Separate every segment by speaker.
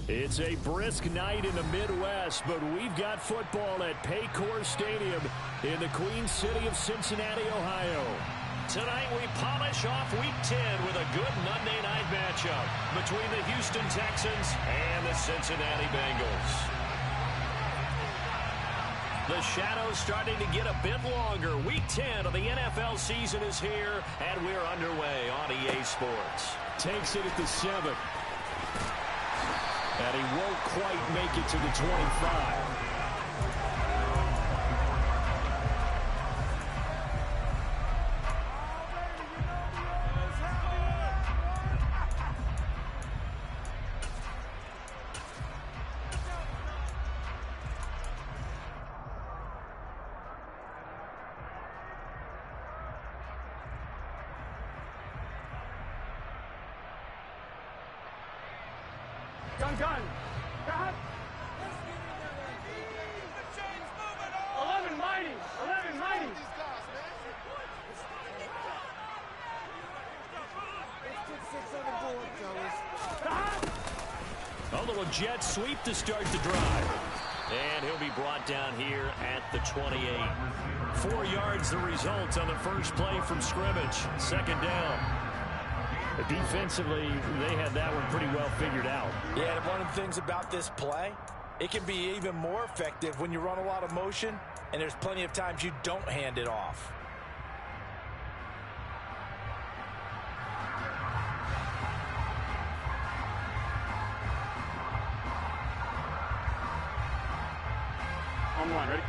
Speaker 1: It's a brisk night in the Midwest, but we've got football at Paycor Stadium in the Queen City of Cincinnati, Ohio.
Speaker 2: Tonight we polish off Week 10 with a good Monday night matchup between the Houston Texans and the Cincinnati Bengals. The shadow's starting to get a bit longer. Week 10 of the NFL season is here, and we're underway on EA Sports.
Speaker 1: Takes it at the 7. And he won't quite make it to the 25.
Speaker 3: Gun. 11 mighty.
Speaker 1: A little jet sweep to start the drive.
Speaker 2: And he'll be brought down here at the 28.
Speaker 1: 4 yards the result on the first play from scrimmage. Second down. Defensively, they had that one pretty well figured out.
Speaker 4: Yeah, and one of the things about this play, it can be even more effective when you run a lot of motion, and there's plenty of times you don't hand it off.
Speaker 3: On one, ready?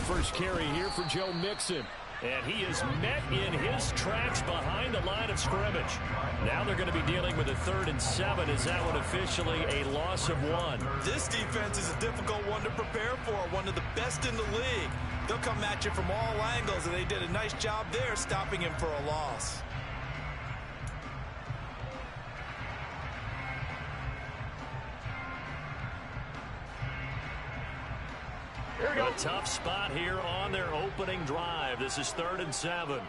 Speaker 1: First carry here for Joe Mixon. And he is met in his tracks behind the line of scrimmage. Now they're going to be dealing with a 3rd and 7. Is that one officially a loss of 1?
Speaker 4: This defense is a difficult one to prepare for, one of the best in the league. They'll come at you from all angles, and they did a nice job there stopping him for a loss.
Speaker 1: A tough spot here on their opening drive. This is 3rd and 7.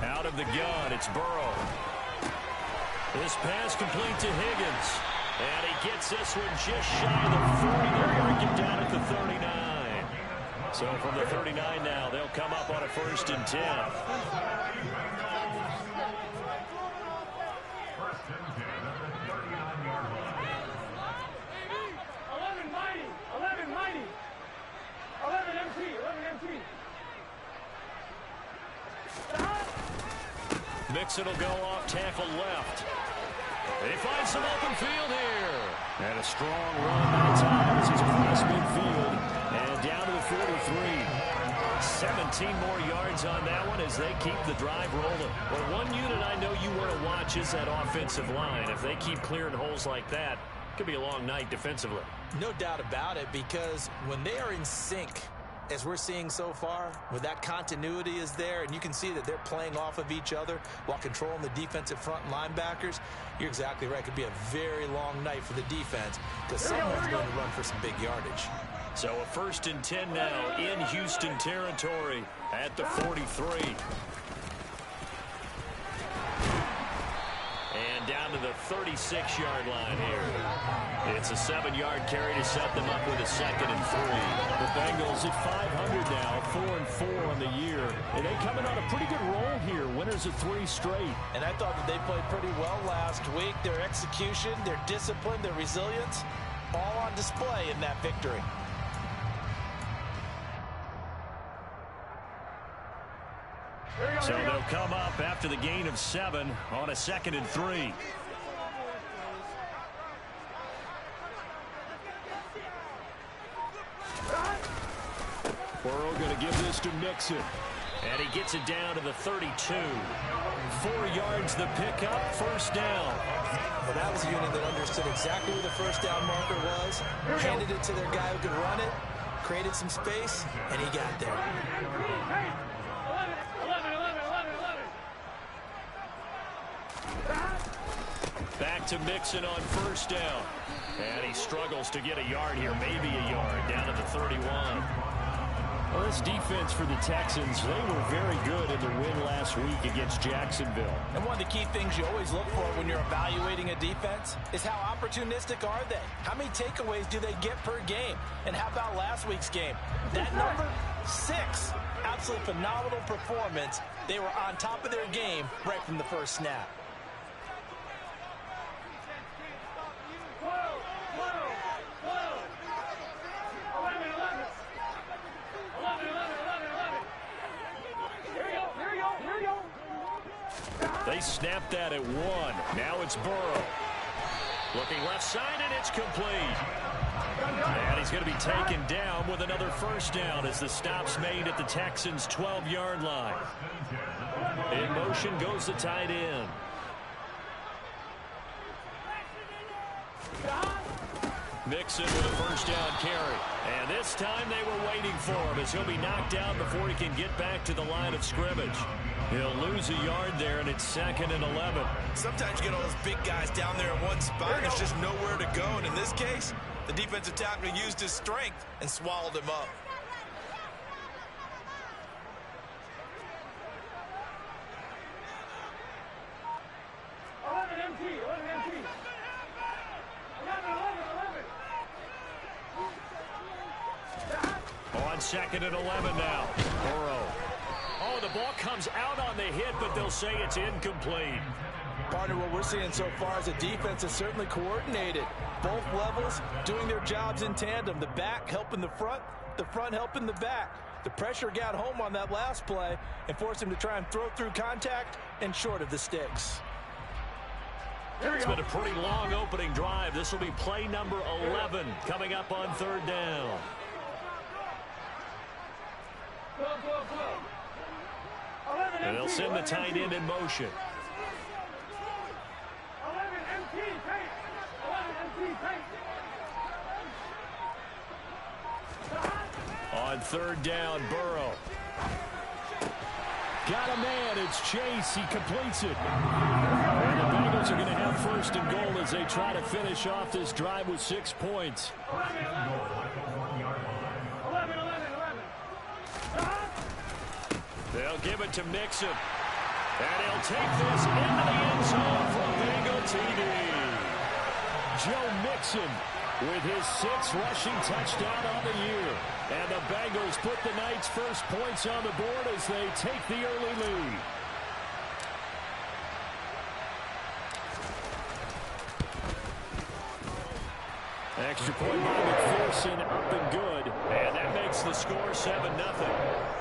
Speaker 1: Out of the gun, it's Burrow. This pass complete to Higgins. And he gets this one just shy of the 40. They'll mark him down at the 39. So from the 39 now, they'll come up on a 1st and 10. Mixon will go off tackle left. They find some open field here. And a strong run that time as he's across midfield and down to the 43. 17 more yards on that one as they keep the drive rolling. Well, one unit I know you want to watch is that offensive line. If they keep clearing holes like that, it could be a long night defensively.
Speaker 4: No doubt about it, because when they are in sync, as we're seeing so far, when that continuity is there and you can see that they're playing off of each other while controlling the defensive front linebackers, you're exactly right. It could be a very long night for the defense because someone's going to run for some big yardage.
Speaker 1: So a 1st and 10 now in Houston territory at the 43. And down to the 36-yard line here. It's a 7-yard carry to set them up with a 2nd and 3. The Bengals at 500 now, 4-4 on the year. And they coming on a pretty good roll here. Winners of 3 straight.
Speaker 4: And I thought that they played pretty well last week. Their execution, their discipline, their resilience, all on display in that victory.
Speaker 1: So they'll come up after the gain of 7 on a 2nd and 3. Burrow going to give this to Mixon. And he gets it down to the 32. 4 yards the pickup, 1st down.
Speaker 4: Well, that was a unit that understood exactly where the 1st down marker was, handed it to their guy who could run it, created some space, and he got there.
Speaker 3: 11.
Speaker 2: Back to Mixon on first down. And he struggles to get a yard here, maybe a yard, down at the 31.
Speaker 1: Well, this defense for the Texans, they were very good in their win last week against Jacksonville.
Speaker 4: And one of the key things you always look for when you're evaluating a defense is how opportunistic are they? How many takeaways do they get per game? And how about last week's game? That number, 6. Absolutely phenomenal performance. They were on top of their game right from the first snap.
Speaker 2: They snapped that at 1. Now it's Burrow. Looking left side, and it's complete. And he's going to be taken down with another first down as the stop's made at the Texans' 12-yard line. In motion goes the tight end. Mixon with a first down carry. And this time they were waiting for him as he'll be knocked down before he can get back to the line of scrimmage. He'll lose a yard there, and it's 2nd and 11.
Speaker 4: Sometimes you get all those big guys down there in one spot, and there's just nowhere to go. And in this case, the defensive tackle used his strength and swallowed him up.
Speaker 2: On 2nd and 11 now. Burrow. Oh, the ball comes out on the hit, but they'll say it's incomplete.
Speaker 4: Partner, what we're seeing so far is the defense is certainly coordinated. Both levels doing their jobs in tandem. The back helping the front helping the back. The pressure got home on that last play and forced him to try and throw through contact and short of the sticks.
Speaker 2: It's been a pretty long opening drive. This will be play number 11 coming up on 3rd down. And they'll send the tight end in motion.
Speaker 3: 11 MT, tight. 11 MT, tight.
Speaker 2: On 3rd down, Burrow. Got a man. It's Chase. He completes it. And the Bengals are going to have 1st and goal as they try to finish off this drive with 6 points.
Speaker 3: 11.
Speaker 2: They'll give it to Mixon. And he'll take this into the end zone for a Bengal TD. Joe Mixon with his 6th rushing touchdown on the year. And the Bengals put the Knights' first points on the board as they take the early lead. Extra point by McPherson, up and good. And that makes the score 7-0.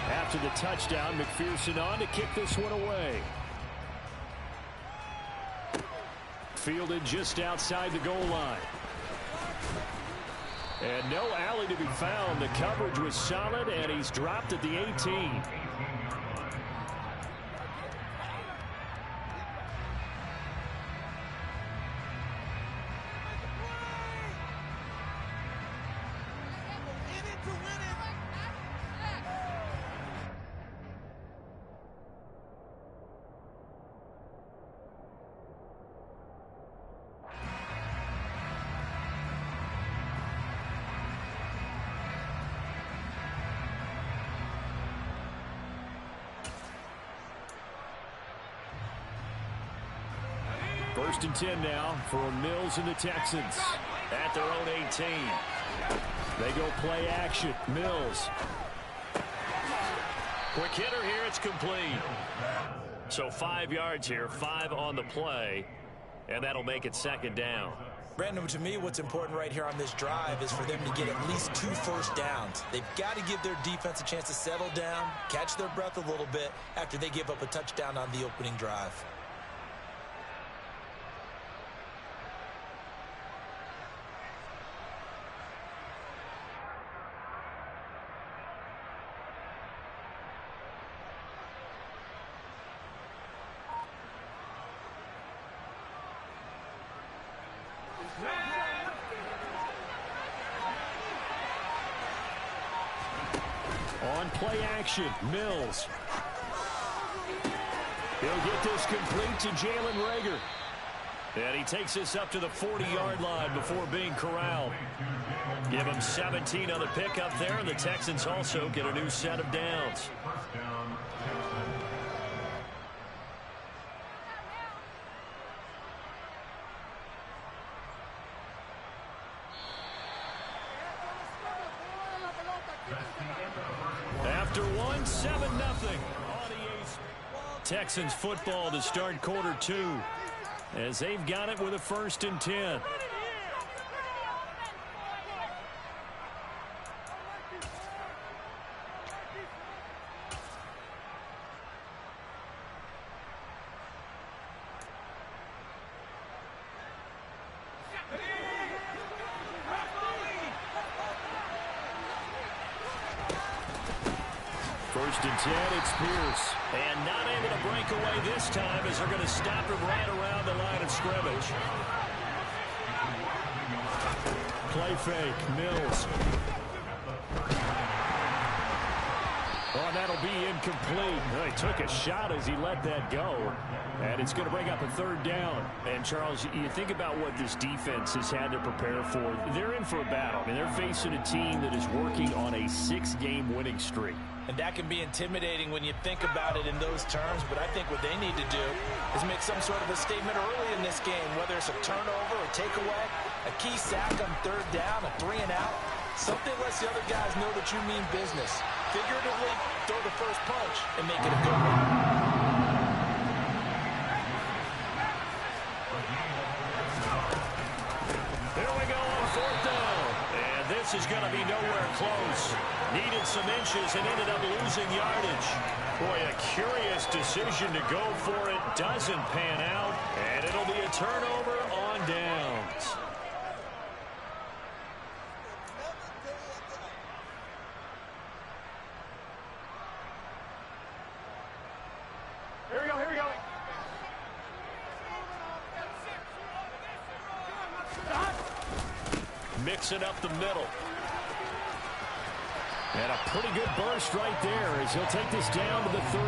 Speaker 2: After the touchdown, McPherson on to kick this one away. Fielded just outside the goal line. And no alley to be found. The coverage was solid, and he's dropped at the 18. First and 10 now for Mills and the Texans at their own 18. They go play action. Mills. Quick hitter here. It's complete. So 5 yards here, 5 on the play, and that'll make it 2nd down.
Speaker 4: Brandon, to me, what's important right here on this drive is for them to get at least 2 first downs. They've got to give their defense a chance to settle down, catch their breath a little bit after they give up a touchdown on the opening drive.
Speaker 2: On play action, Mills. He'll get this complete to Jalen Reagor. And he takes this up to the 40-yard line before being corralled. Give him 17 on the pickup there, and the Texans also get a new set of downs. After one, 7-0. Texans football to start quarter 2 as they've got it with a 1st and 10. First and 10, it's Pierce. And not able to break away this time as they're going to stop him right around the line of scrimmage. Play fake, Mills. Oh, that'll be incomplete. Well, he took a shot as he let that go. And it's going to bring up a 3rd down. And, Charles, you think about what this defense has had to prepare for. They're in for a battle. I mean, they're facing a team that is working on a 6-game winning streak.
Speaker 4: And that can be intimidating when you think about it in those terms. But I think what they need to do is make some sort of a statement early in this game, whether it's a turnover, a takeaway, a key sack on 3rd down, a 3-and-out. Something lets the other guys know that you mean business. Figuratively, throw the first punch and make it a good one. This is going to be nowhere close. Needed some inches and ended up losing yardage. Boy, a curious decision to go for it. Doesn't pan out, and it'll be a turnover on downs.
Speaker 3: Here we go, here we go.
Speaker 2: Mixing up the middle. And a pretty good burst right there as he'll take this down to the 33.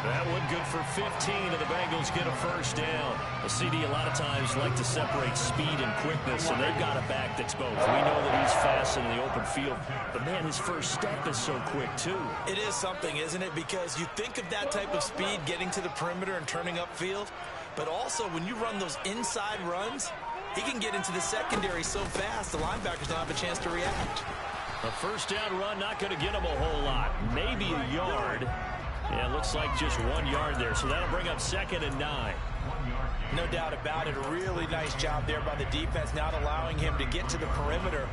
Speaker 2: That one good for 15, and the Bengals get a 1st down. A CD a lot of times like to separate speed and quickness, and they've got a back that's both. We know that he's fast in the open field, but man, his first step is so quick too.
Speaker 4: It is something, isn't it? Because you think of that type of speed getting to the perimeter and turning upfield, but also when you run those inside runs, he can get into the secondary so fast the linebackers don't have a chance to react.
Speaker 2: A 1st down run not going to get him a whole lot. Maybe a yard. Yeah, it looks like just 1 yard there, so that'll bring up 2nd and 9.
Speaker 4: No doubt about it. A really nice job there by the defense, not allowing him to get to the perimeter.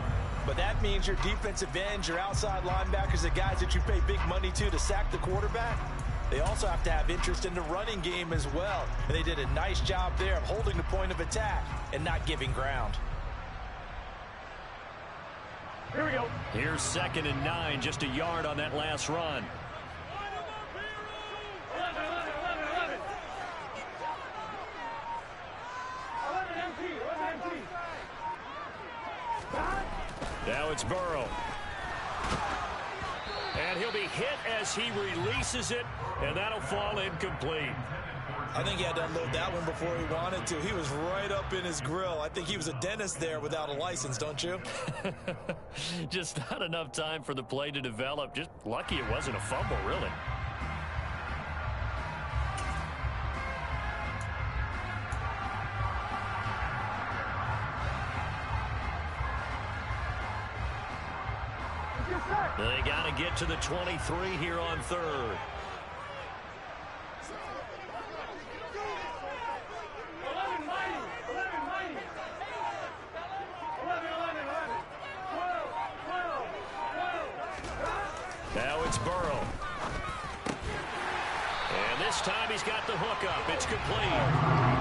Speaker 4: But that means your defensive ends, your outside linebackers, the guys that you pay big money to sack the quarterback, they also have to have interest in the running game as well. And they did a nice job there of holding the point of attack and not giving ground.
Speaker 3: Here we go.
Speaker 2: Here's 2nd and 9, just a yard on that last run.
Speaker 3: 11 empty.
Speaker 2: Now it's Burrow. And he'll be hit as he releases it, and that'll fall incomplete.
Speaker 4: I think he had to unload that one before he wanted to. He was right up in his grill. I think he was a dentist there without a license, don't you?
Speaker 2: Just not enough time for the play to develop. Just lucky it wasn't a fumble, really. They got to get to the 23 here on 3rd. Now it's Burrow. And this time he's got the hook up. It's complete.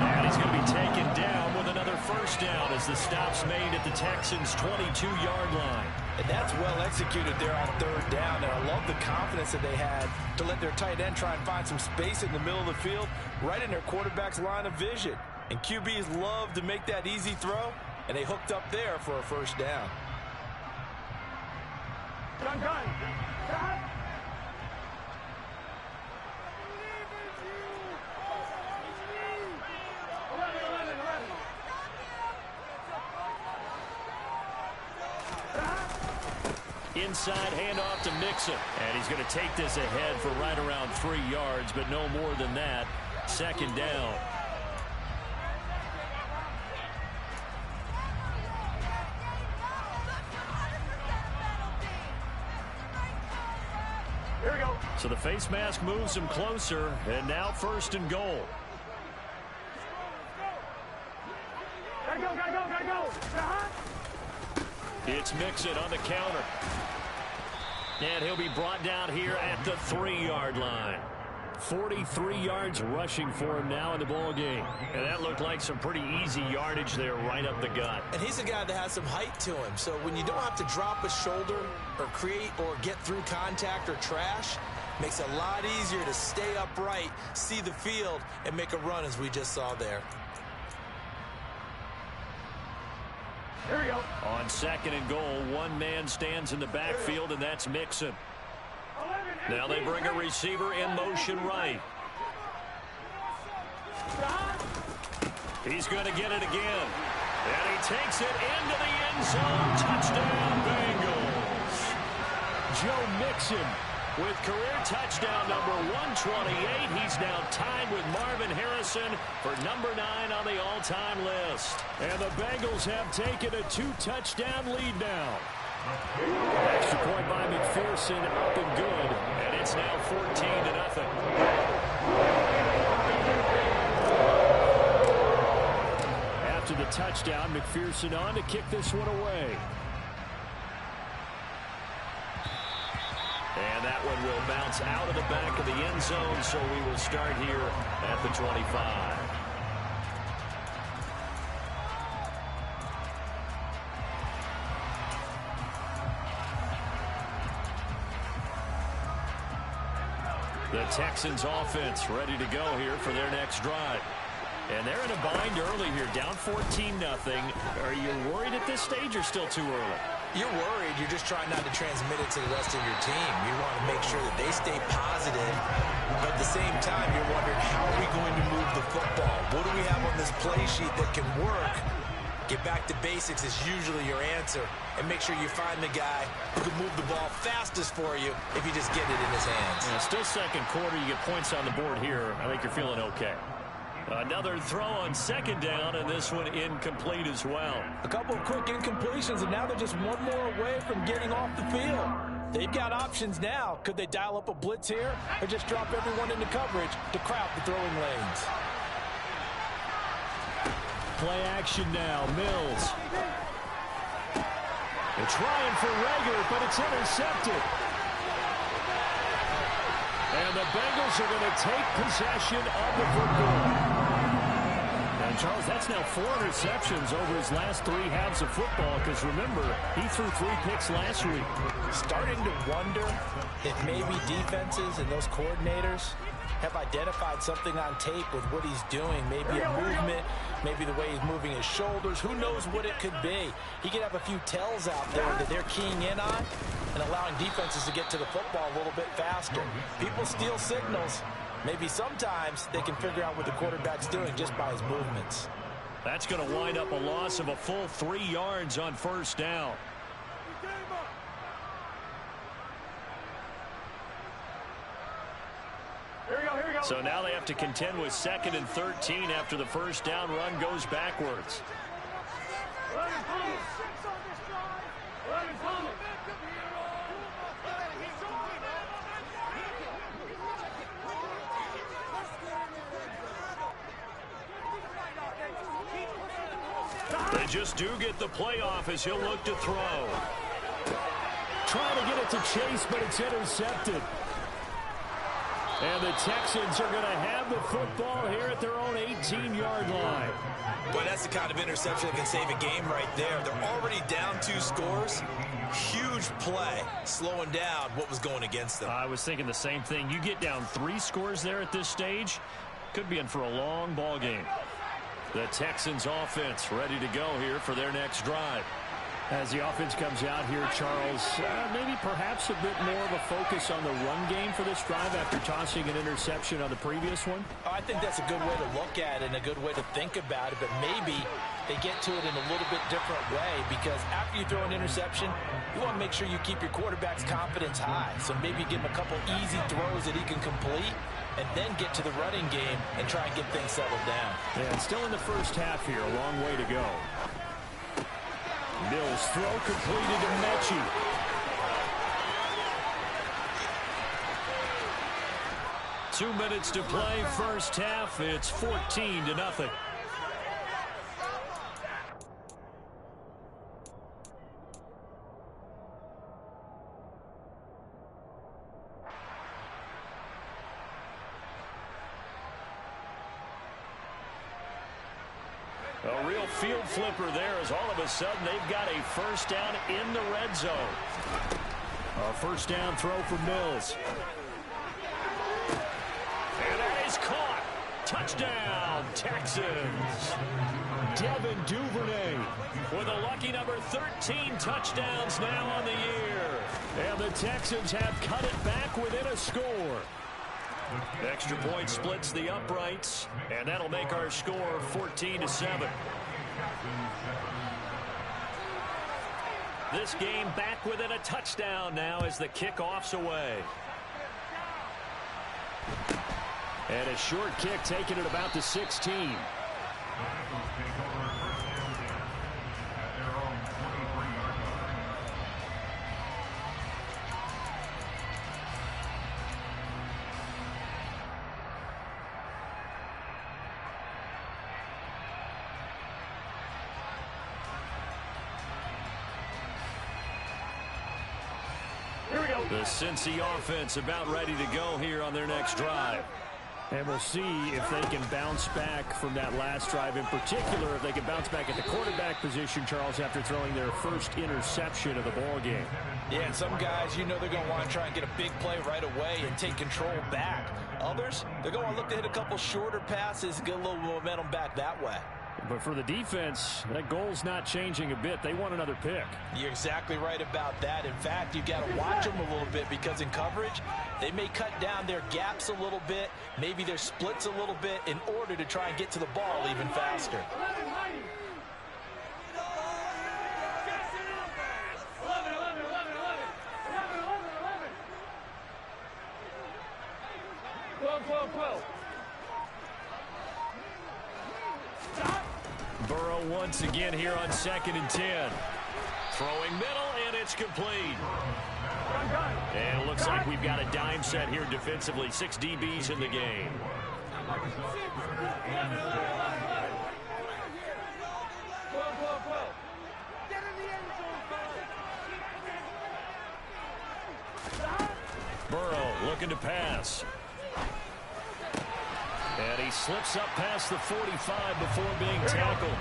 Speaker 2: And he's going to be taken down with another 1st down as the stop's made at the Texans' 22-yard line.
Speaker 4: And that's well executed there on 3rd down. And I love the confidence that they had to let their tight end try and find some space in the middle of the field, right in their quarterback's line of vision. And QBs love to make that easy throw, and they hooked up there for a 1st down.
Speaker 3: Gun, gun. Stop.
Speaker 1: Inside handoff to Mixon. And he's going to take this ahead for right around 3 yards, but no more than that. Second down.
Speaker 3: Here we go.
Speaker 1: So the face mask moves him closer, and now first and goal.
Speaker 3: Gotta go, gotta go, gotta go.
Speaker 1: It's Mixon on the counter. And he'll be brought down here at the 3-yard line. 43 yards rushing for him now in the ball game. And that looked like some pretty easy yardage there right up the gut.
Speaker 4: And he's a guy that has some height to him. So when you don't have to drop a shoulder or create or get through contact or trash, makes it a lot easier to stay upright, see the field, and make a run as we just saw there.
Speaker 3: Here we go.
Speaker 1: On second and goal, one man stands in the backfield, and that's Mixon. Now they bring a receiver in motion right. He's going to get it again. And he takes it into the end zone. Touchdown, Bengals. Joe Mixon with career touchdown number 128. He's now tied with Marvin Harrison for number 9 on the all-time list. And the Bengals have taken a 2-touchdown lead now. Extra point by McPherson, up and good. And it's now 14-0. After the touchdown, McPherson on to kick this one away. And that one will bounce out of the back of the end zone, so we will start here at the 25. The Texans offense ready to go here for their next drive. And they're in a bind early here, down 14-0. Are you worried at this stage or still too early?
Speaker 4: You're worried. You're just trying not to transmit it to the rest of your team. You want to make sure that they stay positive. But at the same time, you're wondering, how are we going to move the football? What do we have on this play sheet that can work? Get back to basics is usually your answer. And make sure you find the guy who can move the ball fastest for you if you just get it in his hands.
Speaker 1: Yeah, still second quarter. You get points on the board here. I think you're feeling okay. Another throw on second down, and this one incomplete as well.
Speaker 4: A couple of quick incompletions, and now they're just one more away from getting off the field. They've got options now. Could they dial up a blitz here or just drop everyone into coverage to crowd the throwing lanes?
Speaker 1: Play action now. Mills. They're trying for Rager, but it's intercepted. And the Bengals are going to take possession of the football. And, Charles, that's now 4 interceptions over his last 3 halves of football, because, remember, he threw 3 picks last week.
Speaker 4: Starting to wonder if maybe defenses and those coordinators have identified something on tape with what he's doing. Maybe a movement, maybe the way he's moving his shoulders. Who knows what it could be? He could have a few tells out there that they're keying in on and allowing defenses to get to the football a little bit faster. People steal signals. Maybe sometimes they can figure out what the quarterback's doing just by his movements.
Speaker 1: That's going to wind up a loss of a full 3 yards on first down.
Speaker 3: Here we go.
Speaker 1: So now they have to contend with 2nd and 13 after the first down run goes backwards. They just do get the playoff as he'll look to throw. Trying to get it to Chase, but it's intercepted. And the Texans are going to have the football here at their own 18-yard line.
Speaker 4: Boy, that's the kind of interception that can save a game right there. They're already down 2 scores. Huge play, slowing down what was going against them.
Speaker 1: I was thinking the same thing. You get down 3 scores there at this stage, could be in for a long ball game. The Texans offense ready to go here for their next drive. As the offense comes out here, Charles, maybe perhaps a bit more of a focus on the run game for this drive after tossing an interception on the previous one?
Speaker 4: Oh, I think that's a good way to look at it and a good way to think about it, but maybe they get to it in a little bit different way, because after you throw an interception, you want to make sure you keep your quarterback's confidence high. So maybe give him a couple easy throws that he can complete and then get to the running game and try and get things settled down.
Speaker 1: Yeah, and still in the first half here, a long way to go. Mills throw completed to Mechie. Two minutes to play, first half. It's 14-0. A real field flipper there, as all of a sudden they've got a first down in the red zone. A first down throw for Mills. And that is caught. Touchdown, Texans. Devin Duvernay with a lucky number 13 touchdowns now on the year. And the Texans have cut it back within a score. Extra point splits the uprights, and that'll make our score 14-7. This game back within a touchdown now as the kickoff's away. And a short kick taken at about the 16. The Cincy offense about ready to go here on their next drive. And we'll see if they can bounce back from that last drive. In particular, if they can bounce back at the quarterback position, Charles, after throwing their first interception of the ball game.
Speaker 4: Yeah, and some guys, you know, they're going to want to try and get a big play right away and take control back. Others, they're going to look to hit a couple shorter passes, get a little momentum back that way.
Speaker 1: But for the defense, that goal's not changing a bit. They want another pick.
Speaker 4: You're exactly right about that. In fact, you've got to watch them a little bit, because in coverage, they may cut down their gaps a little bit, maybe their splits a little bit, in order to try and get to the ball even faster.
Speaker 3: 12.
Speaker 1: Burrow once again here on 2nd and 10. Throwing middle, and it's complete. And it looks like we've got a dime set here defensively. 6 DBs in the game. Burrow looking to pass. And he slips up past the 45 before being tackled.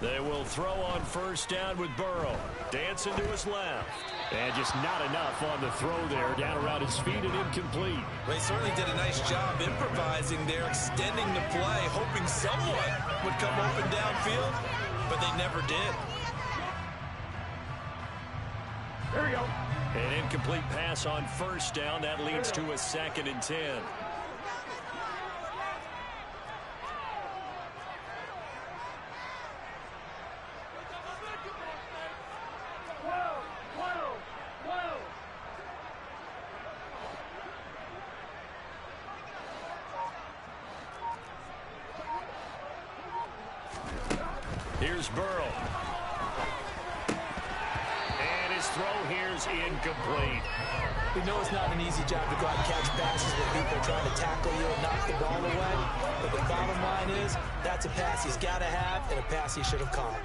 Speaker 1: They will throw on first down with Burrow. Dancing to his left. And just not enough on the throw there. Down around his feet and incomplete.
Speaker 4: Well, he certainly did a nice job improvising there, extending the play, hoping someone would come open downfield, but they never did.
Speaker 3: Here we go.
Speaker 1: An incomplete pass on first down. That leads to a 2nd and 10. Here's Burrow. And his throw here's incomplete.
Speaker 4: We know it's not an easy job to go out and catch passes when people are trying to tackle you and knock the ball away. But the bottom line is, that's a pass he's got to have and a pass he should have caught.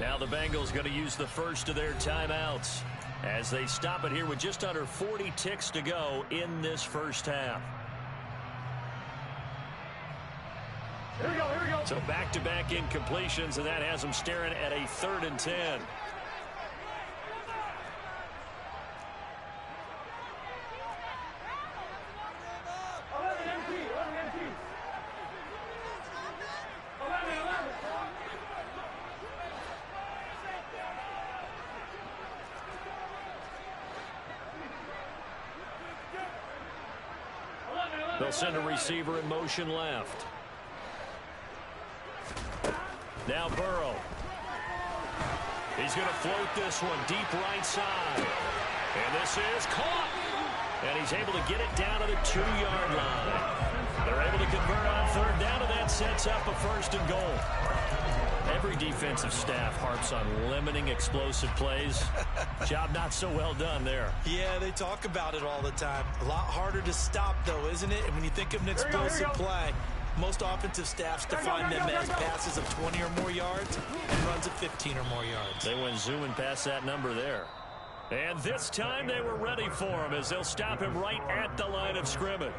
Speaker 1: Now the Bengals going to use the first of their timeouts as they stop it here with just under 40 ticks to go in this first half.
Speaker 3: Here we go, here we go.
Speaker 1: So back-to-back incompletions, and that has them staring at a 3rd and 10. They'll send a receiver in motion left. Now Burrow. He's going to float this one deep right side. And this is caught. And he's able to get it down to the 2-yard line. They're able to convert on 3rd down, and that sets up a 1st and goal. Every defensive staff harps on limiting explosive plays. Job not so well done there.
Speaker 4: Yeah, they talk about it all the time. A lot harder to stop, though, isn't it? And when you think of an explosive play, most offensive staffs define them as passes of 20 or more yards and runs of 15 or more yards.
Speaker 1: They went zooming past that number there. And this time they were ready for him as they'll stop him right at the line of scrimmage.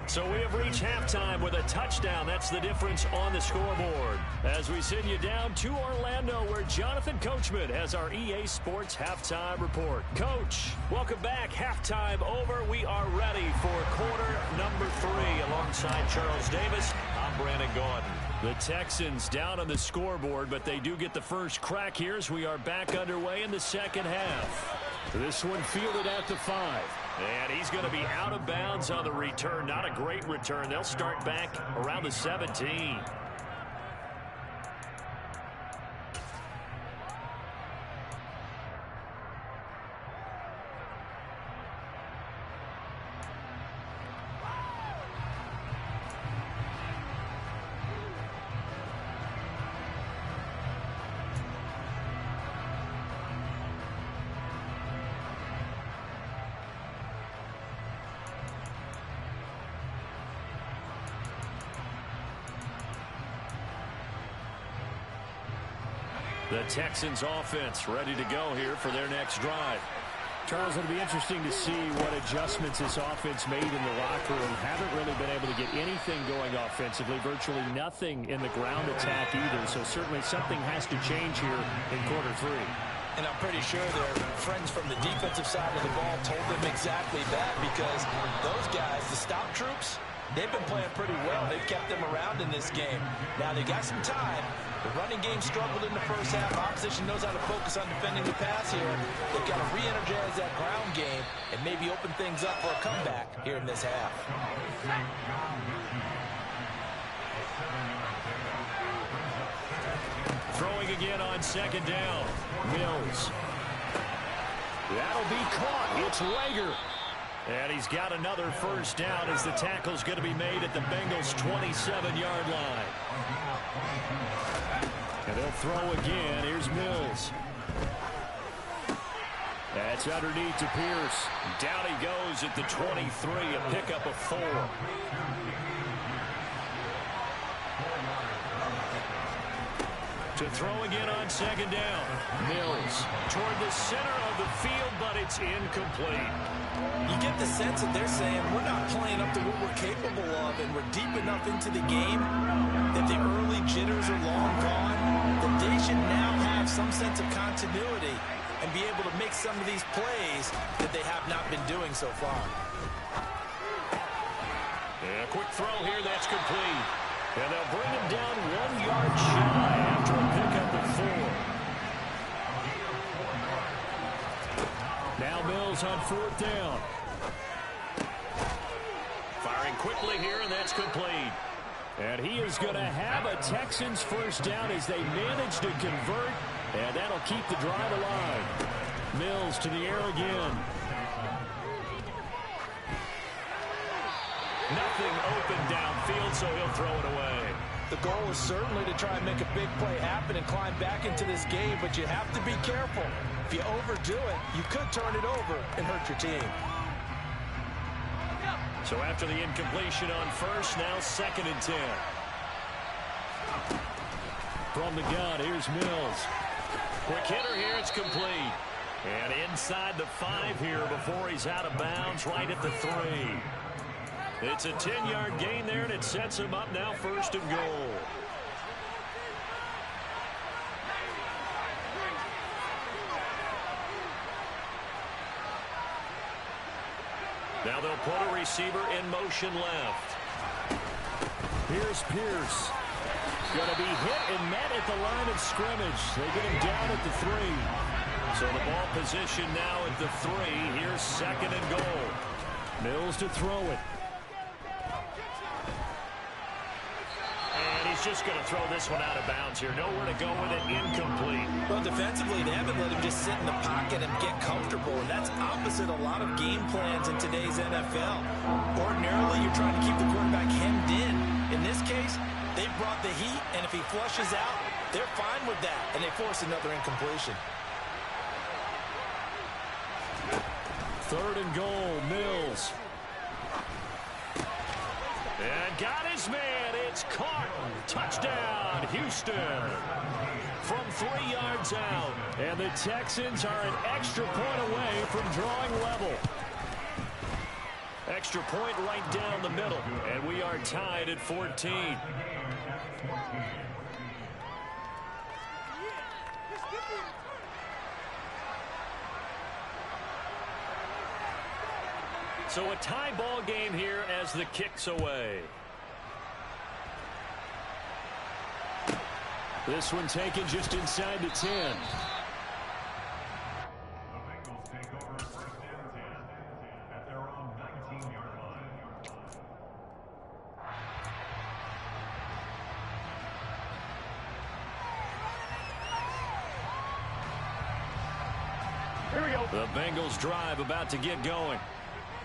Speaker 1: So we have reached halftime with a touchdown. That's the difference on the scoreboard. As we send you down to Orlando, where Jonathan Coachman has our EA Sports Halftime Report. Coach, welcome back. Halftime over. We are ready for quarter number 3. Alongside Charles Davis, I'm Brandon Gordon. The Texans down on the scoreboard, but they do get the first crack here as we are back underway in the second half. This one fielded at the 5. And he's going to be out of bounds on the return. Not a great return. They'll start back around the 17. The Texans offense ready to go here for their next drive.
Speaker 2: Charles, it'll be interesting to see what adjustments this offense made in the locker room. Haven't really been able to get anything going offensively, virtually nothing in the ground attack either. So certainly something has to change here in quarter 3.
Speaker 4: And I'm pretty sure their friends from the defensive side of the ball told them exactly that, because those guys, the stop troops, they've been playing pretty well. They've kept them around in this game. Now they got some time. The running game struggled in the first half. Opposition knows how to focus on defending the pass here. They've got to re-energize that ground game and maybe open things up for a comeback here in this half.
Speaker 1: Throwing again on 2nd down. Mills. That'll be caught. It's Rager. And he's got another 1st down as the tackle's going to be made at the Bengals' 27-yard line. And they'll throw again. Here's Mills. That's underneath to Pierce. Down he goes at the 23, a pickup of 4. To throw again on 2nd down. Mills toward the center of the field, but it's incomplete.
Speaker 4: You get the sense that they're saying we're not playing up to what we're capable of, and we're deep enough into the game that the early jitters are long gone, that they should now have some sense of continuity and be able to make some of these plays that they have not been doing so far.
Speaker 1: And a quick throw here, that's complete. And they'll bring him down 1 yard shy after a pickup of 4. Now Mills on 4th down. Firing quickly here, and that's complete. And he is going to have a Texans 1st down as they manage to convert, and that'll keep the drive alive. Mills to the air again. Nothing open downfield, so he'll throw it away.
Speaker 4: The goal is certainly to try and make a big play happen and climb back into this game, but you have to be careful. If you overdo it, you could turn it over and hurt your team.
Speaker 1: So after the incompletion on 1st, now 2nd and 10. From the gun, here's Mills.
Speaker 2: Quick hitter here, it's complete. And inside the 5 here before he's out of bounds, right at the 3. It's a 10-yard gain there, and it sets him up now 1st and goal. Now they'll put a receiver in motion left.
Speaker 1: Here's Pierce. Going to be hit and met at the line of scrimmage. They get him down at the 3.
Speaker 2: So the ball position now at the 3. Here's 2nd and goal.
Speaker 1: Mills to throw it.
Speaker 2: And he's just going to throw this one out of bounds here. Nowhere to go with it. Incomplete.
Speaker 4: Well, defensively, they haven't let him just sit in the pocket and get comfortable, and that's opposite a lot of game plans in today's NFL. Ordinarily, you're trying to keep the quarterback hemmed in. In this case, they brought the heat, and if he flushes out, they're fine with that, and they force another incompletion.
Speaker 1: 3rd and goal, Mills.
Speaker 2: And got his man. It's caught. Touchdown, Houston. From 3 yards out.
Speaker 1: And the Texans are an extra point away from drawing level.
Speaker 2: Extra point right down the middle. And we are tied at 14. So a tie ball game here as the kick's away.
Speaker 1: This one taken just inside the 10.
Speaker 5: The Bengals take over 1st and 10 at their own 19-yard line.
Speaker 3: Here we go.
Speaker 2: The Bengals drive about to get going.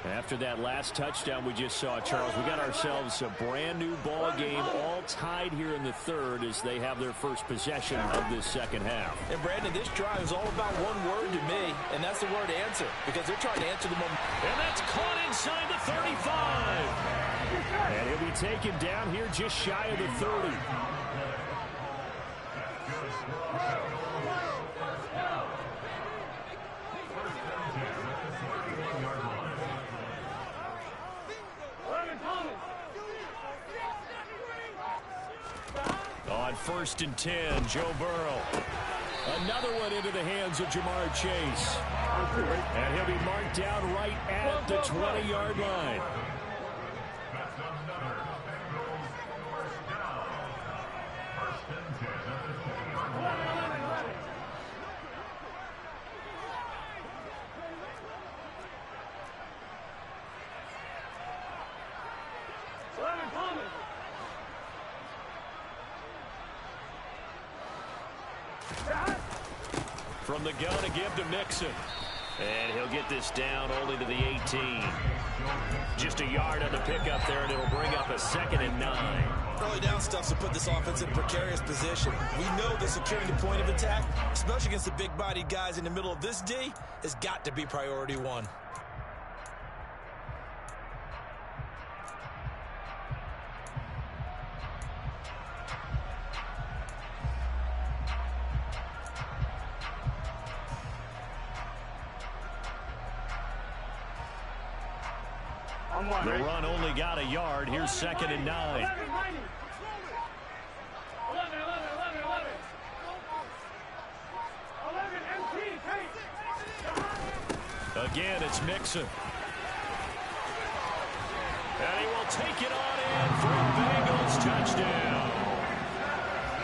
Speaker 1: After that last touchdown we just saw, Charles, we got ourselves a brand new ball game, all tied here in the 3rd as they have their first possession of this 2nd half.
Speaker 4: And, Brandon, this drive is all about one word to me, and that's the word answer, because they're trying to answer the moment.
Speaker 2: And that's caught inside the 35.
Speaker 1: And he'll be taken down here just shy of the 30.
Speaker 2: On 1st and 10, Joe Burrow.
Speaker 1: Another one into the hands of Jamar Chase. And he'll be marked down right at the 20-yard line.
Speaker 5: That's another Bengals 1st down. 1st and 10 at the 20-yard line.
Speaker 2: From the gun to give to Mixon. And he'll get this down only to the 18. Just a yard on the pickup there, and it'll bring up a 2nd and 9.
Speaker 4: Early down stuff's to put this offense in a precarious position. We know that securing the point of attack, especially against the big-bodied guys in the middle of this D, has got to be priority 1.
Speaker 2: The run only got a yard. Here's 2nd and 9.
Speaker 3: 11.
Speaker 2: Again, it's Mixon. And he will take it on in for a Bengals touchdown.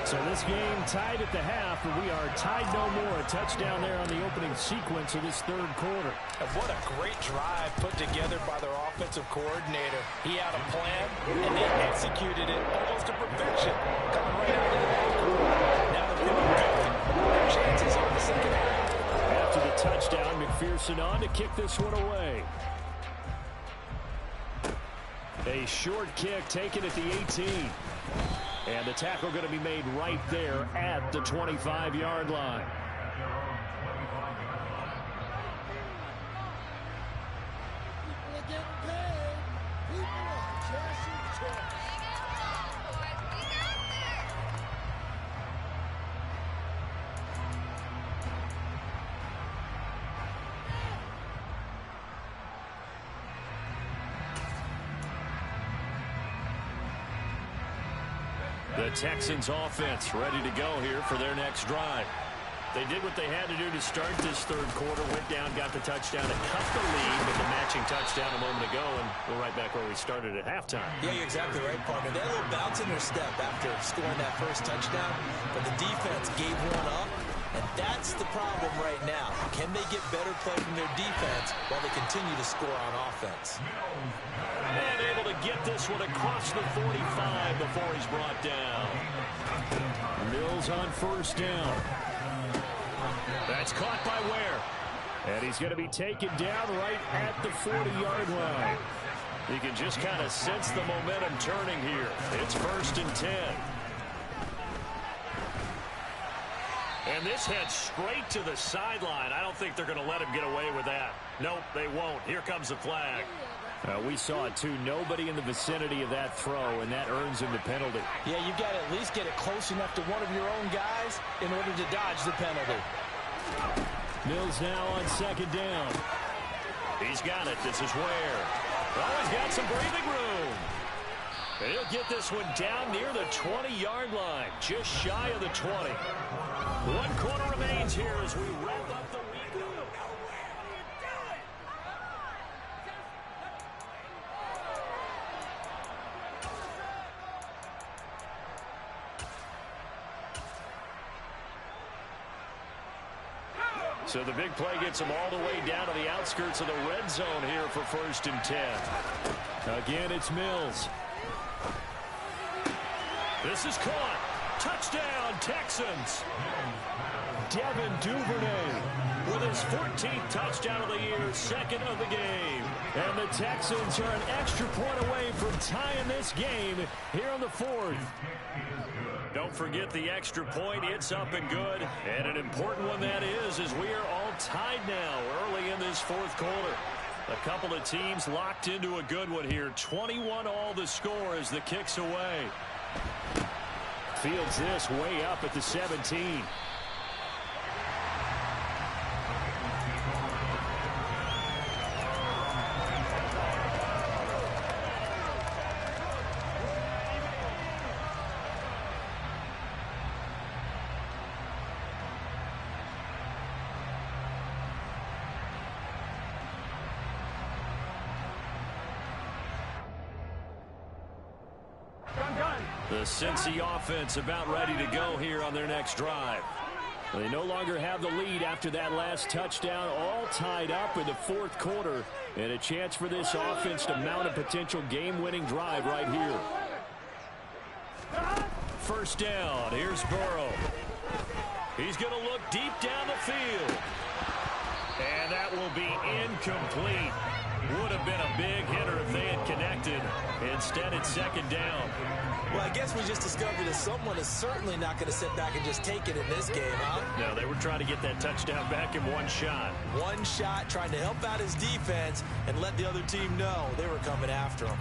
Speaker 1: So this game tied at the half, and we are tied no more. A touchdown there on the opening sequence of this 3rd quarter.
Speaker 4: And what a great drive put together by their offensive coordinator. He had a plan, and they executed it almost to perfection. Coming right out of the backcourt. Now that they've been going, their chances are the 2nd half.
Speaker 1: After the touchdown, McPherson on to kick this one away. A short kick taken at the 18. And the tackle going to be made right there at the 25-yard line. The Texans offense ready to go here for their next drive. They did what they had to do to start this third quarter. Went down, got the touchdown, and cut the lead with the matching touchdown a moment ago, and we're right back where we started at halftime.
Speaker 4: Yeah, you're exactly right, partner. They had a little bounce in their step after scoring that first touchdown, but the defense gave one up, and that's the problem right now. Can they get better play from their defense while they continue to score on offense?
Speaker 1: And able to get this one across the 45 before he's brought down. Mills on first down. That's caught by Ware. And he's going to be taken down right at the 40-yard line. You can just kind of sense the momentum turning here. It's 1st and 10. And this heads straight to the sideline. I don't think they're going to let him get away with that. Nope, they won't. Here comes the flag. We saw it, too. Nobody in the vicinity of that throw, and that earns him the penalty.
Speaker 4: Yeah, you've got to at least get it close enough to one of your own guys in order to dodge the penalty.
Speaker 1: Mills now on second down. He's got it. This is Ware. Oh, he's got some breathing room. And he'll get this one down near the 20-yard line, just shy of the 20. 1 quarter remains here as we wrap up the week. So the big play gets him all the way down to the outskirts of the red zone here for 1st and 10. Again, it's Mills. This is caught. Touchdown, Texans. Devin Duvernay with his 14th touchdown of the year, 2nd of the game. And the Texans are an extra point away from tying this game here on the 4th. Don't forget the extra point. It's up and good. And an important one that is, as we are all tied now early in this 4th quarter. A couple of teams locked into a good one here. 21 all the score as the kick's away. Fields this way up at the 17. The Cincy offense about ready to go here on their next drive. They no longer have the lead after that last touchdown, all tied up in the 4th quarter, and a chance for this offense to mount a potential game-winning drive right here. 1st down. Here's Burrow. He's going to look deep down the field. And that will be incomplete. Would have been a big hitter if they had connected. Instead, it's 2nd down.
Speaker 4: Well, I guess we just discovered that someone is certainly not going to sit back and just take it in this game, huh?
Speaker 1: No, they were trying to get that touchdown back in one shot.
Speaker 4: One shot, trying to help out his defense and let the other team know they were coming after him.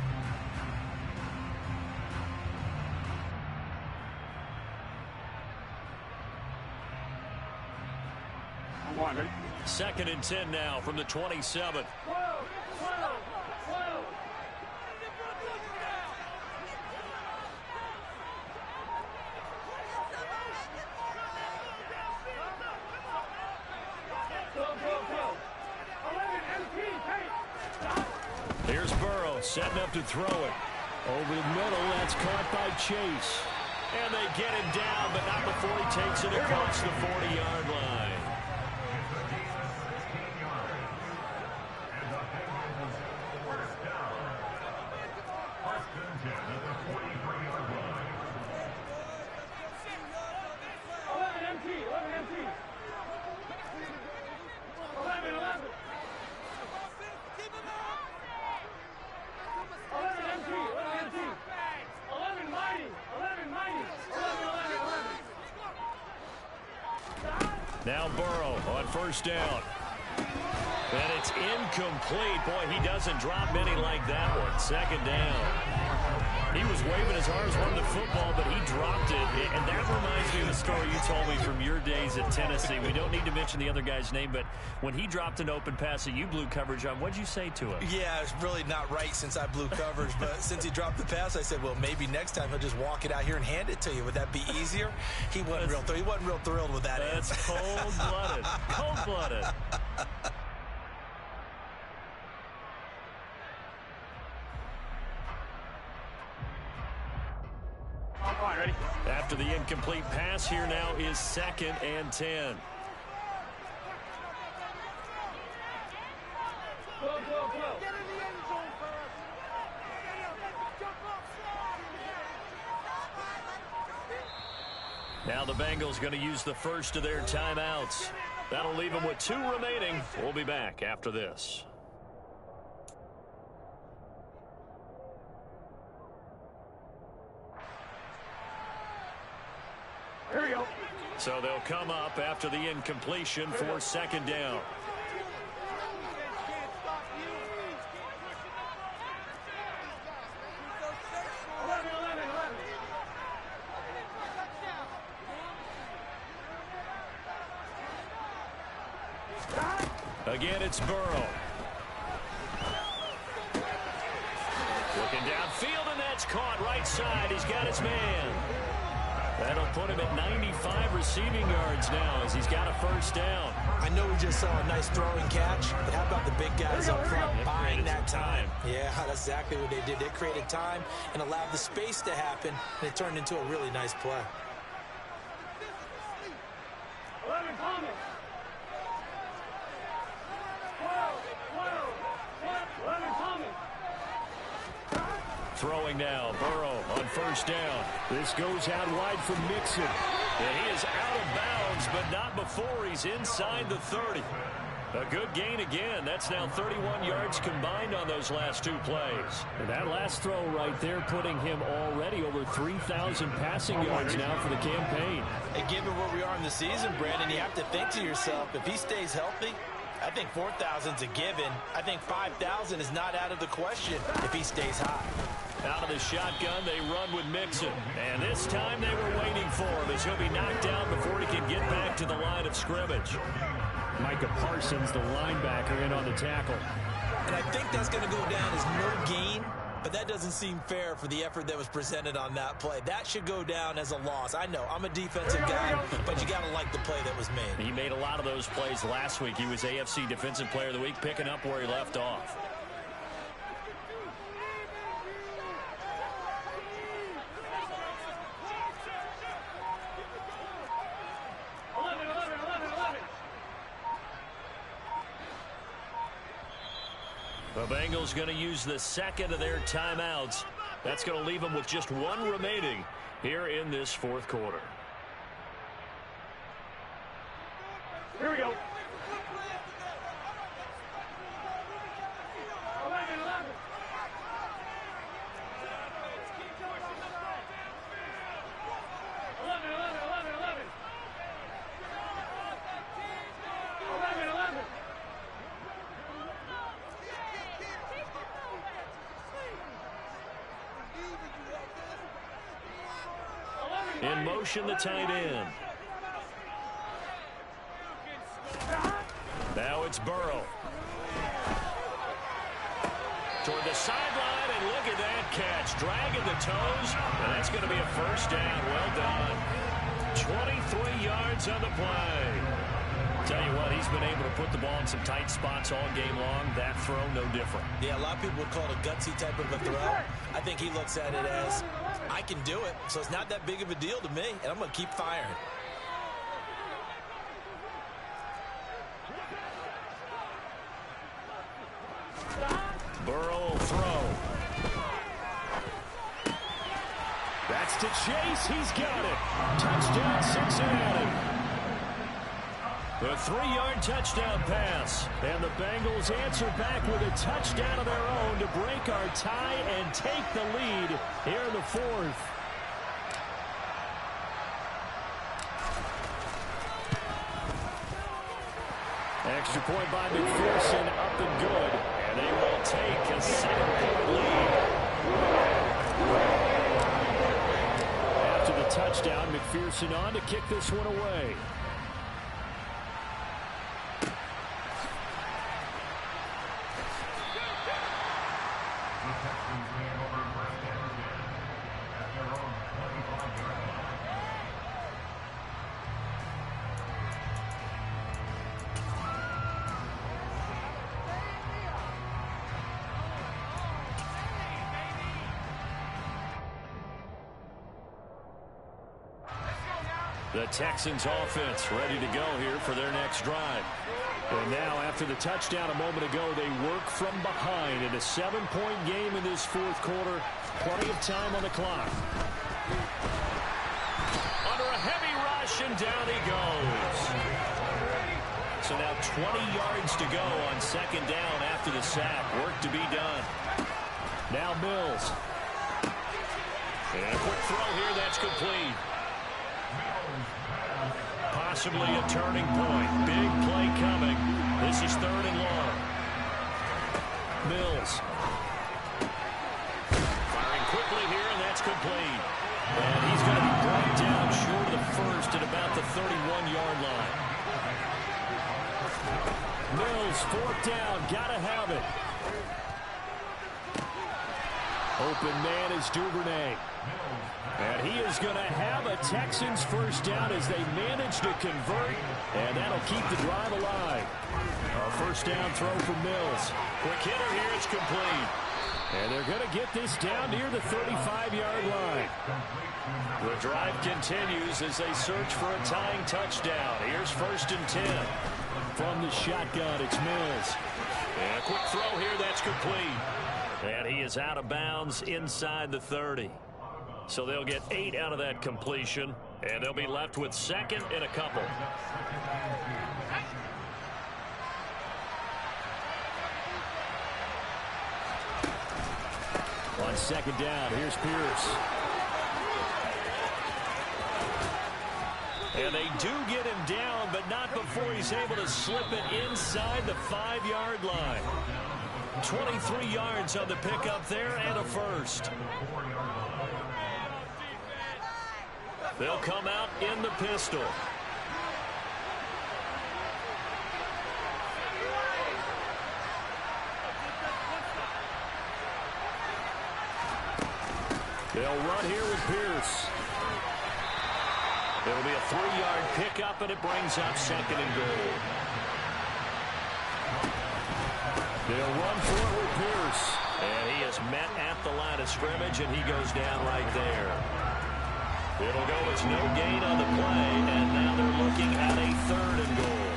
Speaker 1: Second and 10 now from the 27. Here's Burrow setting up to throw it. Over the middle, that's caught by Chase. And they get him down, but not before he takes it across the 40-yard line. Now Burrow on 1st down. And it's incomplete. Boy, he doesn't drop many like that one. Second down. He was waving his arms, wanted the football, but he dropped it. And that reminds me of the story you told me from your days at Tennessee. We don't need to mention the other guy's name, but when he dropped an open pass that you blew coverage on, what'd you say to him?
Speaker 4: Yeah, it's really not right since I blew coverage, but since he dropped the pass, I said, well, maybe next time he'll just walk it out here and hand it to you. Would that be easier? He wasn't real thrilled with that.
Speaker 1: That's cold-blooded. Cold-blooded.
Speaker 3: Ready?
Speaker 1: After the incomplete pass, here now is 2nd and 10.
Speaker 3: Go, go, go.
Speaker 1: Now the Bengals going to use the first of their timeouts. That'll leave them with 2 remaining. We'll be back after this.
Speaker 3: Here we go.
Speaker 1: So they'll come up after the incompletion for 2nd down. Again, it's Burrow. Looking downfield, and that's caught right side. He's got his man. That'll put him at 95 receiving yards now as he's got a first down.
Speaker 4: I know we just saw a nice throwing catch, but how about the big guys up front buying that time? Yeah, that's exactly what they did. They created time and allowed the space to happen, and it turned into a really nice play.
Speaker 3: 11 coming. 11 coming.
Speaker 1: Throwing now, Burrow on first down. This goes out wide for Mixon. And he is out of bounds, but not before he's inside the 30. A good gain again. That's now 31 yards combined on those last 2 plays. And that last throw right there putting him already over 3,000 passing yards now for the campaign.
Speaker 4: And given where we are in the season, Brandon, you have to think to yourself, if he stays healthy, I think 4,000's a given. I think 5,000 is not out of the question if he stays hot.
Speaker 1: Out of the shotgun, they run with Mixon. And this time they were waiting for him as he'll be knocked down before he can get back to the line of scrimmage. Micah Parsons, the linebacker, in on the tackle.
Speaker 4: And I think that's going to go down as no gain, but that doesn't seem fair for the effort that was presented on that play. That should go down as a loss. I know, I'm a defensive guy, but you got to like the play that was made.
Speaker 1: He made a lot of those plays last week. He was AFC Defensive Player of the Week, picking up where he left off. The Bengals going to use the second of their timeouts. That's going to leave them with just 1 remaining here in this 4th quarter.
Speaker 3: Here we go. 11.
Speaker 1: In motion, the tight end. Now it's Burrow. Toward the sideline, and look at that catch. Dragging the toes, and that's going to be a first down. Well done. 23 yards on the play. Tell you what, he's been able to put the ball in some tight spots all game long. That throw, no different.
Speaker 4: Yeah, a lot of people would call it a gutsy type of a throw. I think he looks at it as, I can do it, so it's not that big of a deal to me, and I'm going to keep firing.
Speaker 1: Burrow will throw. That's to Chase. He's got it. Touchdown, Cincinnati. The 3-yard touchdown pass. And the Bengals answer back with a touchdown of their own to break our tie and take the lead here in the 4th. extra point by McPherson, up and good. And they will take a 7-point lead. After the touchdown, McPherson on to kick this one away. The Texans offense ready to go here for their next drive. And now after the touchdown a moment ago, they work from behind in a 7-point game in this fourth quarter. Plenty of time on the clock. Under a heavy rush and down he goes. So now 20 yards to go on second down after the sack. Work to be done. Now Mills. And a quick throw here that's complete. Possibly a turning point. Big play coming. This is 3rd and long. Mills. Firing quickly here, and that's complete. And he's going to be brought down short of the first at about the 31-yard line. Mills, 4th down. Got to have it. Open man is Duvernay. And he is going to have a Texans first down as they manage to convert, and that'll keep the drive alive. A first down throw for Mills. Quick hitter here, it's complete. And they're going to get this down near the 35-yard line. The drive continues as they search for a tying touchdown. Here's 1st and 10. From the shotgun, it's Mills. And a quick throw here, that's complete. And he is out of bounds inside the 30. So they'll get 8 out of that completion, and they'll be left with 2nd and a couple. On 2nd down, here's Pierce. And they do get him down, but not before he's able to slip it inside the 5-yard line. 23 yards on the pickup there and a first. They'll come out in the pistol. They'll run here with Pierce. It'll be a 3-yard pickup, and it brings up 2nd and goal. They'll run for it with Pierce. And he is met at the line of scrimmage, and he goes down right there. It'll go, it's no gain on the play, and now they're looking at a 3rd and goal.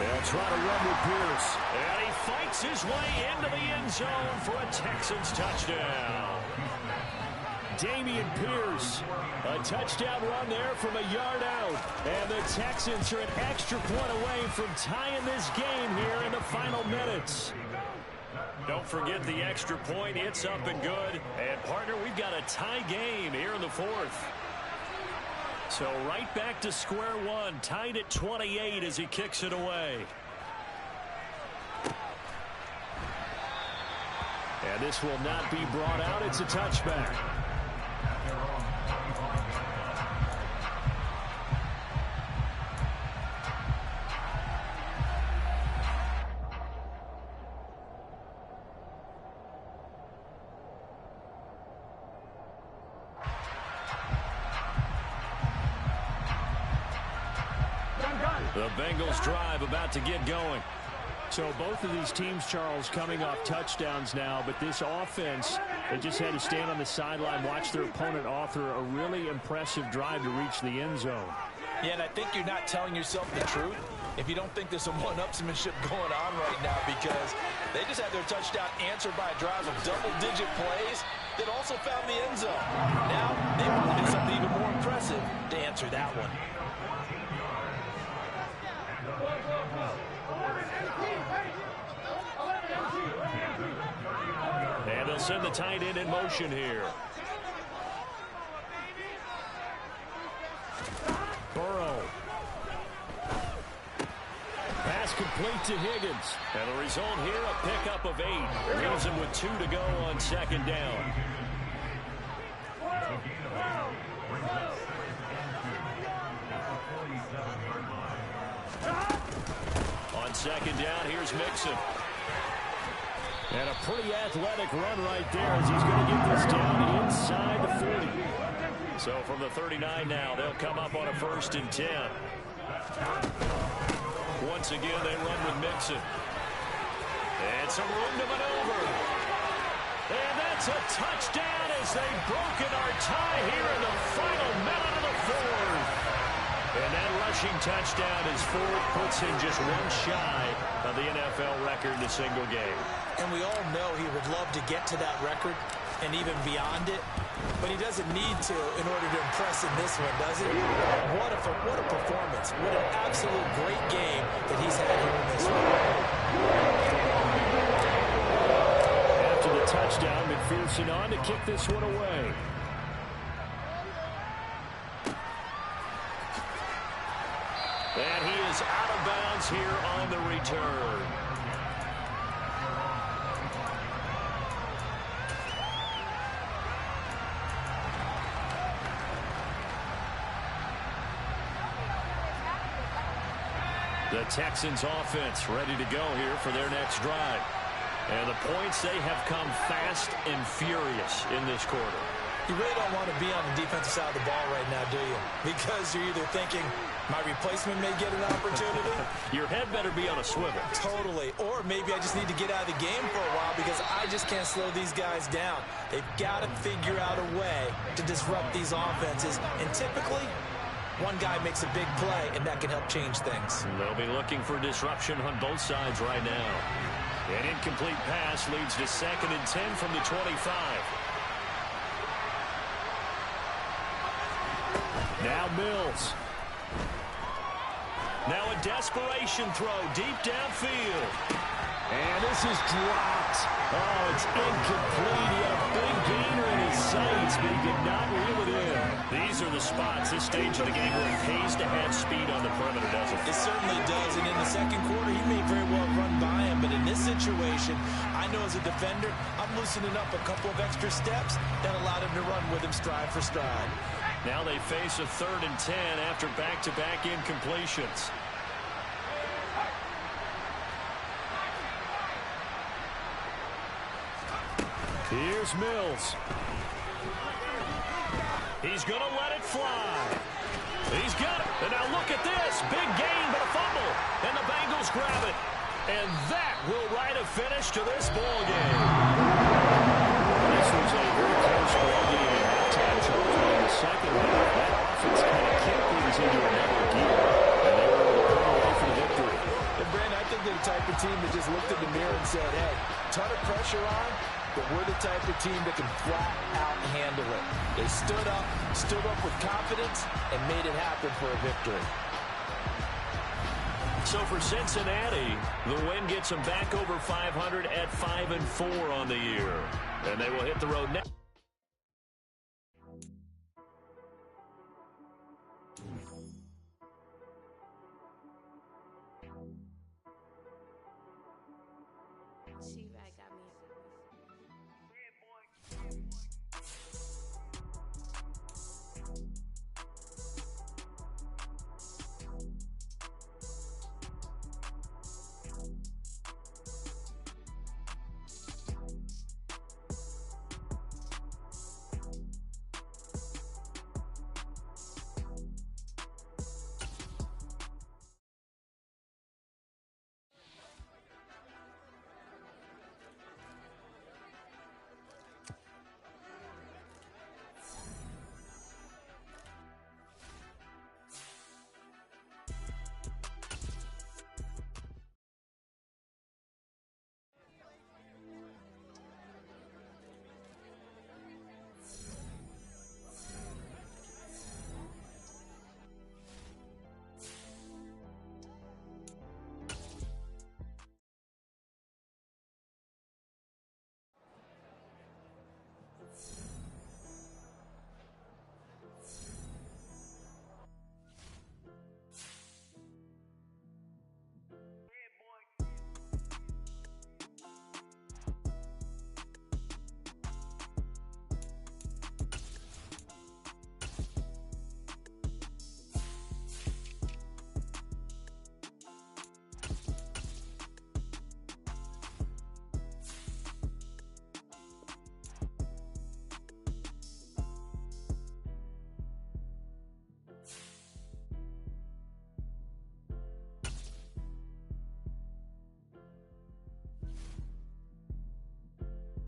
Speaker 1: They'll try to run with Pierce. And he fights his way into the end zone for a Texans touchdown. Dameon Pierce, a touchdown run there from a yard out. And the Texans are an extra point away from tying this game here in the final minutes. Don't forget the extra point. It's up and good. And, partner, we've got a tie game here in the 4th. So right back to square one, tied at 28 as he kicks it away. And this will not be brought out. It's a touchback. The Bengals drive about to get going. So both of these teams, Charles, coming off touchdowns now, but this offense, they just had to stand on the sideline, watch their opponent author a really impressive drive to reach the end zone.
Speaker 4: Yeah, and I think you're not telling yourself the truth if you don't think there's some one-upsmanship going on right now, because they just had their touchdown answered by drives of double-digit plays that also found the end zone. Now they want to do something even more impressive to answer that one.
Speaker 1: And they'll send the tight end in motion here. Burrow. Pass complete. complete to Higgins.
Speaker 2: And the result here, a pickup of 8. Leaves him with 2 to go on second down. On second down, here's Mixon.
Speaker 1: And a pretty athletic run right there as he's going to get this down inside the 40.
Speaker 2: So from the 39 now, they'll come up on a 1st and 10. Once again, they run with Mixon. And some room to maneuver. And that's a touchdown as they've broken our tie here in the final minute of the 4th. And that rushing touchdown is 4, puts him just 1 shy of the NFL record in a single game.
Speaker 4: And we all know he would love to get to that record and even beyond it, but he doesn't need to in order to impress in this one, does he? What a performance. What an absolute great game that he's had here in this one.
Speaker 1: After the touchdown, McPherson on to kick this one away.
Speaker 2: And he is out of bounds here on the return. The Texans offense ready to go here for their next drive. And the points, they have come fast and furious in this quarter.
Speaker 4: You really don't want to be on the defensive side of the ball right now, do you? Because you're either thinking, my replacement may get an opportunity.
Speaker 2: Your head better be on a swivel.
Speaker 4: Totally. Or maybe I just need to get out of the game for a while because I just can't slow these guys down. They've got to figure out a way to disrupt these offenses. And typically, one guy makes a big play, and that can help change things.
Speaker 2: They'll be looking for disruption on both sides right now. An incomplete pass leads to 2nd and 10 from the 25.
Speaker 1: Now Mills.
Speaker 2: Now a desperation throw deep downfield.
Speaker 1: And this is dropped. Oh, it's incomplete. He had a big gainer in his sights, but he did not reel it in.
Speaker 2: These are the spots, this stage of the game, where it pays to have speed on the perimeter, doesn't it?
Speaker 4: It certainly does, and in the second quarter, he may very well run by him, but in this situation, I know as a defender, I'm loosening up a couple of extra steps that allowed him to run with him stride for stride.
Speaker 2: Now they face a 3rd and 10 after back-to-back incompletions.
Speaker 1: Here's Mills.
Speaker 2: He's going to let it fly. He's got it. And now look at this. Big gain, but a fumble. And the Bengals grab it. And that will write a finish to this ball game.
Speaker 1: This was a very close ball game at halftime. In the second half, that offense kind of kicked things into another gear. And they were able to pull away for the victory.
Speaker 4: And Brandon, I think they're the type of team that just looked in the mirror and said, hey, ton of pressure on, but we're the type of team that can flat out handle it. They stood up with confidence, and made it happen for a victory.
Speaker 2: So for Cincinnati, the win gets them back over 500 at 5-4 on the year. And they will hit the road next.